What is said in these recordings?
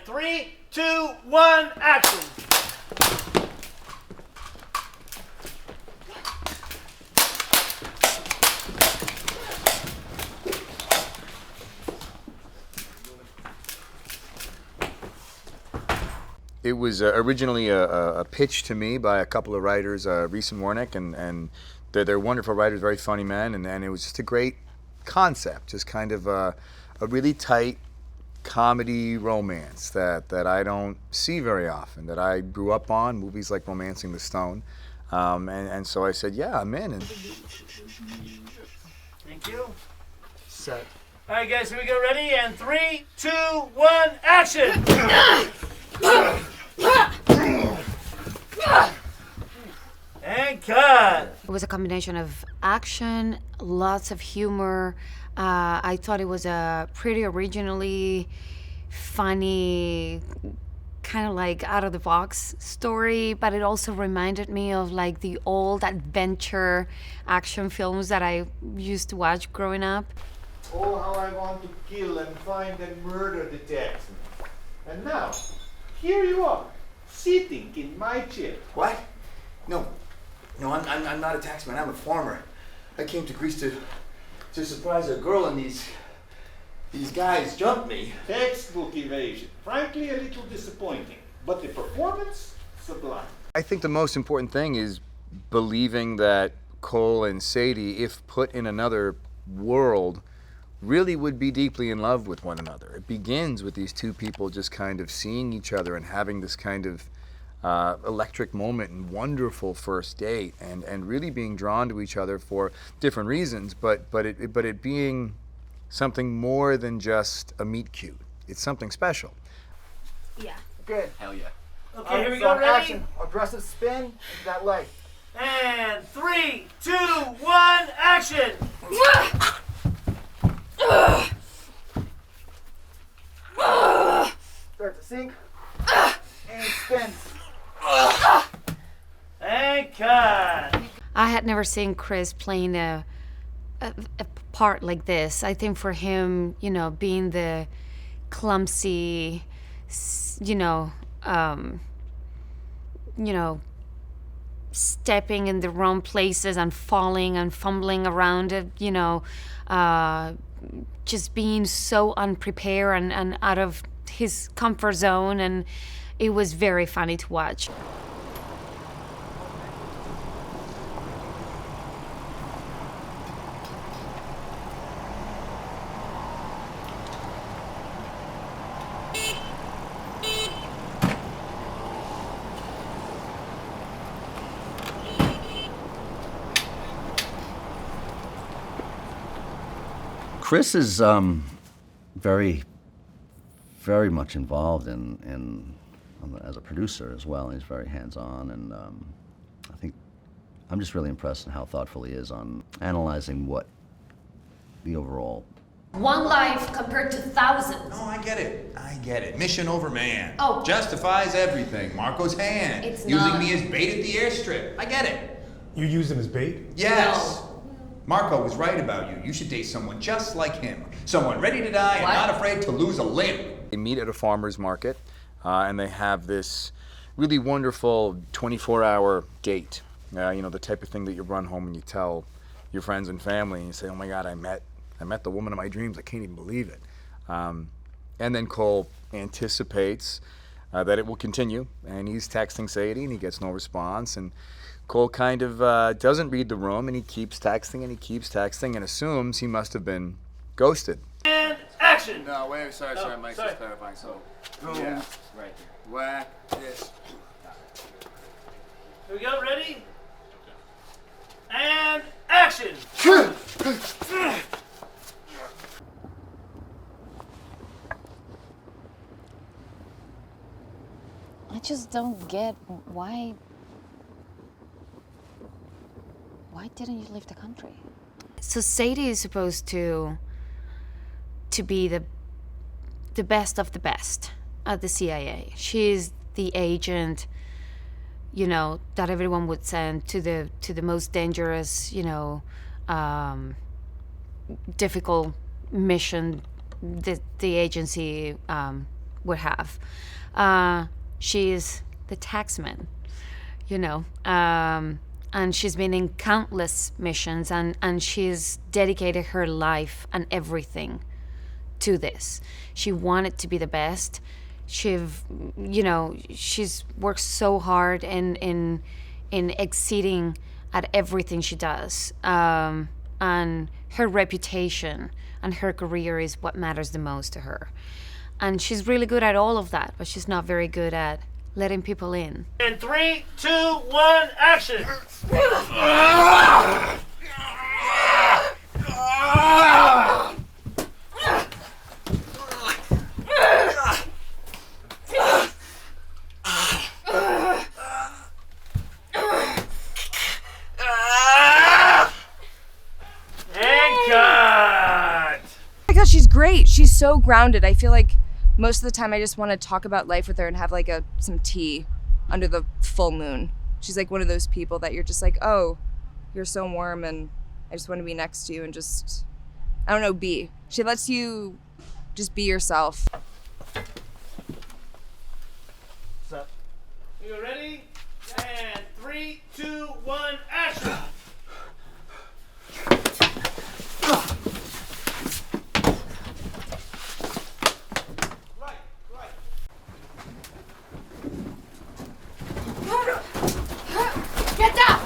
3, 2, 1, action! It was originally a pitch to me by a couple of writers, Reese and Warnick, and they're wonderful writers, very funny men, and it was just a great concept, just kind of a really tight comedy romance that I don't see very often, that I grew up on, movies like Romancing the Stone, and so I said, yeah, I'm in. And Thank you. Set. All right, guys, here we go. Ready? And 3, 2, 1, action! And cut! It was a combination of action, lots of humor. I thought it was a pretty originally funny, kind of like out of the box story, but it also reminded me of like the old adventure action films that I used to watch growing up. Oh, how I want to kill and find and murder the taxman. And now, here you are, sitting in my chair. What? No, I'm not a taxman. I'm a farmer. I came to Greece to surprise a girl, and these guys jumped me. Textbook evasion. Frankly, a little disappointing. But the performance, sublime. I think the most important thing is believing that Cole and Sadie, if put in another world, really would be deeply in love with one another. It begins with these two people just kind of seeing each other and having this kind of electric moment and wonderful first date, and really being drawn to each other for different reasons, but it being something more than just a meet cute. It's something special. Yeah. Good. Hell yeah. Okay, here we So go. on Ready? action. Aggressive spin into that leg. And 3, 2, 1, action! Start to sink. And spin. And cut! I had never seen Chris playing a part like this. I think for him, being the clumsy, stepping in the wrong places and falling and fumbling around it, just being so unprepared and out of his comfort zone, and it was very funny to watch. Chris is very, very much involved in as a producer as well. He's very hands-on, and I think I'm just really impressed in how thoughtful he is on analyzing what the overall. One life compared to thousands. No, I get it. Mission over man. Oh. Justifies everything. Marco's hand. It's Using not. me as bait at the airstrip. I get it. You use him as bait? Yes. No. Marco was right about you. You should date someone just like him. Someone ready to die and What? not afraid to lose a limb. They meet at a farmer's market, and they have this really wonderful 24-hour date. The type of thing that you run home and you tell your friends and family, and you say, "Oh my God, I met the woman of my dreams. I can't even believe it." And then Cole anticipates that it will continue, and he's texting Sadie, and he gets no response. And Cole kind of doesn't read the room, and he keeps texting and assumes he must have been ghosted. And action! No, wait, sorry, Mike's sorry. just clarifying. So, boom, Yeah. right there. Whack this. Here we go, ready? And action! I just don't get why didn't you leave the country? So Sadie is supposed to be the best of the best at the CIA. She's the agent, that everyone would send to the most dangerous, difficult mission the agency would have. She's the taxman, you know, and she's been in countless missions, and she's dedicated her life and everything to this. She wanted to be the best. She's worked so hard in exceeding at everything she does, and her reputation and her career is what matters the most to her. And she's really good at all of that, but she's not very good at letting people in. And 3, 2, 1, action! She's great. She's so grounded. I feel like most of the time I just want to talk about life with her and have like some tea under the full moon. She's like one of those people that you're just like, oh, you're so warm and I just want to be next to you and just, I don't know, be. She lets you just be yourself. So, you ready? And 3, 2, 1, action! Get down!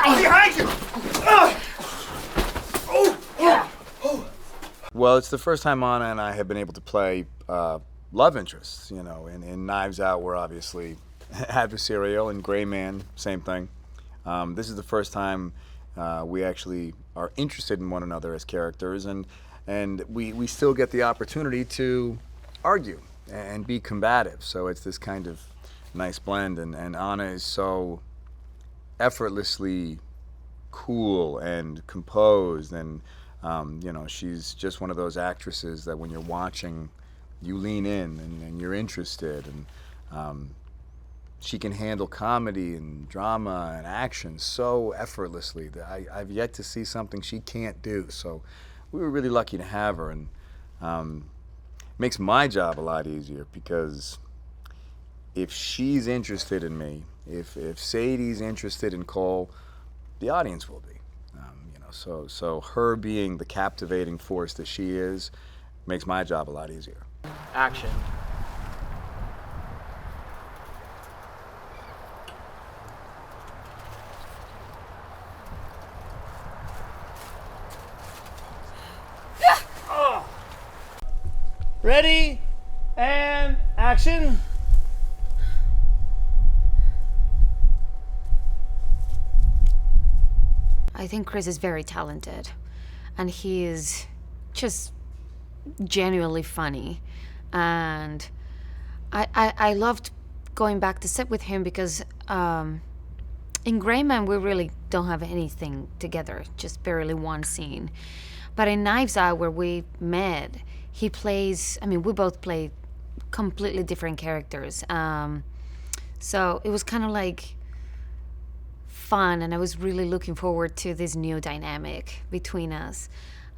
Behind you! Well, it's the first time Ana and I have been able to play love interests. You know, in Knives Out, we're obviously adversarial, and Gray Man, same thing. This is the first time we actually are interested in one another as characters, and we still get the opportunity to argue and be combative. So it's this kind of nice blend, and Ana is so effortlessly cool and composed, and she's just one of those actresses that when you're watching, you lean in and you're interested, and she can handle comedy and drama and action so effortlessly that I've yet to see something she can't do. So we were really lucky to have her, and makes my job a lot easier, because if she's interested in me, if Sadie's interested in Cole, the audience will be. So her being the captivating force that she is makes my job a lot easier. Action. Ready? And action! I think Chris is very talented, and he is just genuinely funny, and I loved going back to set with him because in Gray Man we really don't have anything together, just barely one scene. But in Knives Out, where we met, he plays, we both play completely different characters. So it was kind of like fun, and I was really looking forward to this new dynamic between us.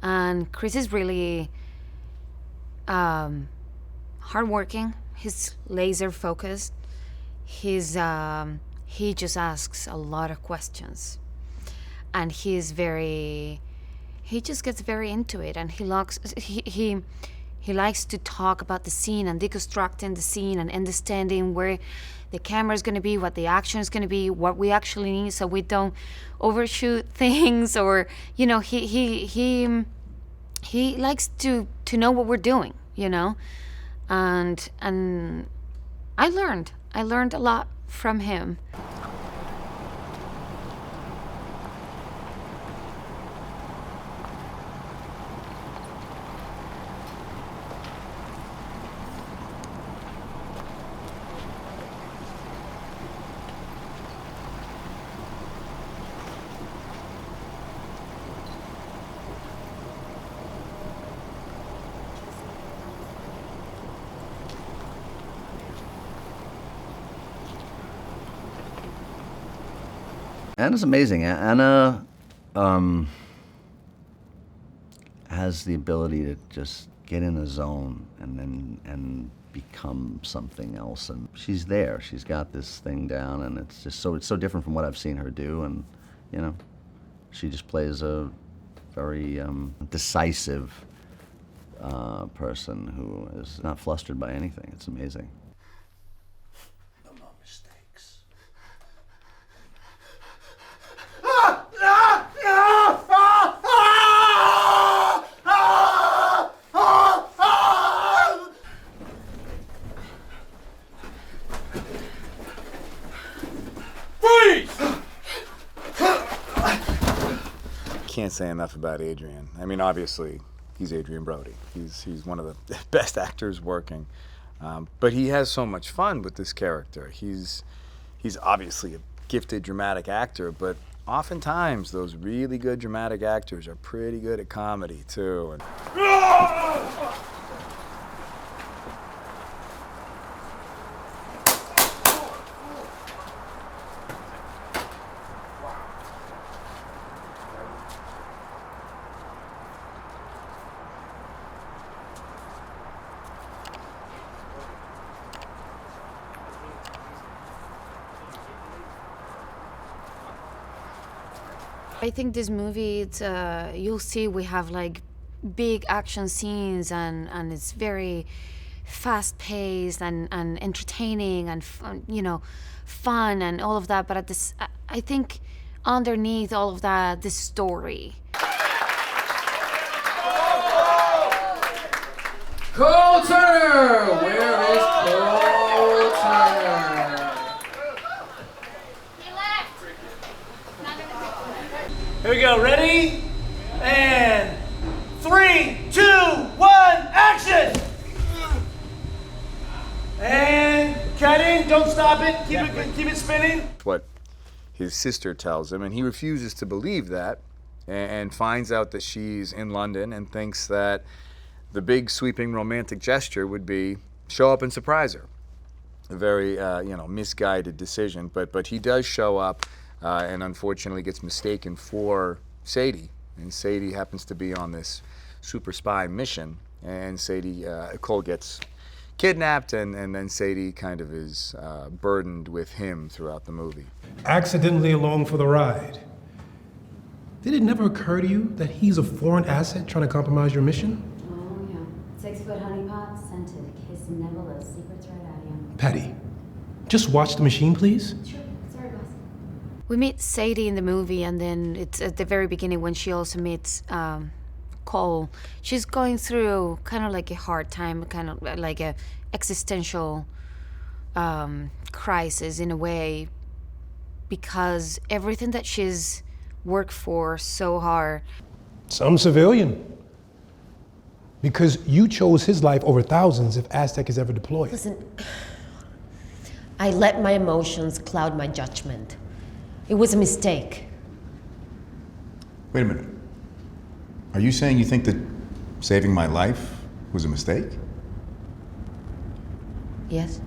And Chris is really hardworking. He's laser focused. He just asks a lot of questions, and he just gets very into it, and he likes to talk about the scene and deconstructing the scene and understanding where the camera is going to be, what the action is going to be, what we actually need, so we don't overshoot things, or he likes to know what we're doing, and I learned a lot from him. Anna's amazing. Anna has the ability to just get in a zone and become something else. And she's there. She's got this thing down, and it's so different from what I've seen her do. And you know, she just plays a very decisive person who is not flustered by anything. It's amazing. No more mistakes. Can't say enough about Adrien. I mean, obviously, he's Adrien Brody. He's one of the best actors working, but he has so much fun with this character. He's obviously a gifted dramatic actor, but oftentimes those really good dramatic actors are pretty good at comedy too. And I think this movie, it's, you'll see we have like big action scenes and it's very fast-paced and entertaining and you know, fun and all of that. But at this, I think underneath all of that, the story. Cole Turner! Where is Cole Turner? Here we go, ready? And 3, 2, 1, action! And cutting, don't stop it, keep it spinning. what his sister tells him, and he refuses to believe that, and finds out that she's in London and thinks that the big sweeping romantic gesture would be show up and surprise her. A very you know, misguided decision, but he does show up. And unfortunately gets mistaken for Sadie. And Sadie happens to be on this super spy mission. And Sadie, Cole gets kidnapped, and then Sadie kind of is burdened with him throughout the movie. Accidentally along for the ride. Did it never occur to you that he's a foreign asset trying to compromise your mission? Oh, yeah. 6-foot honeypot, scented, kiss Nebula, secrets right out of you. Patty, just watch the machine, please. Sure. Sorry, boss. We meet Sadie in the movie, and then it's at the very beginning when she also meets Cole. She's going through kind of like a hard time, kind of like a existential crisis in a way, because everything that she's worked for so hard. Some civilian. Because you chose his life over thousands if Aztec is ever deployed. Listen, I let my emotions cloud my judgment. It was a mistake. Wait a minute. Are you saying you think that saving my life was a mistake? Yes?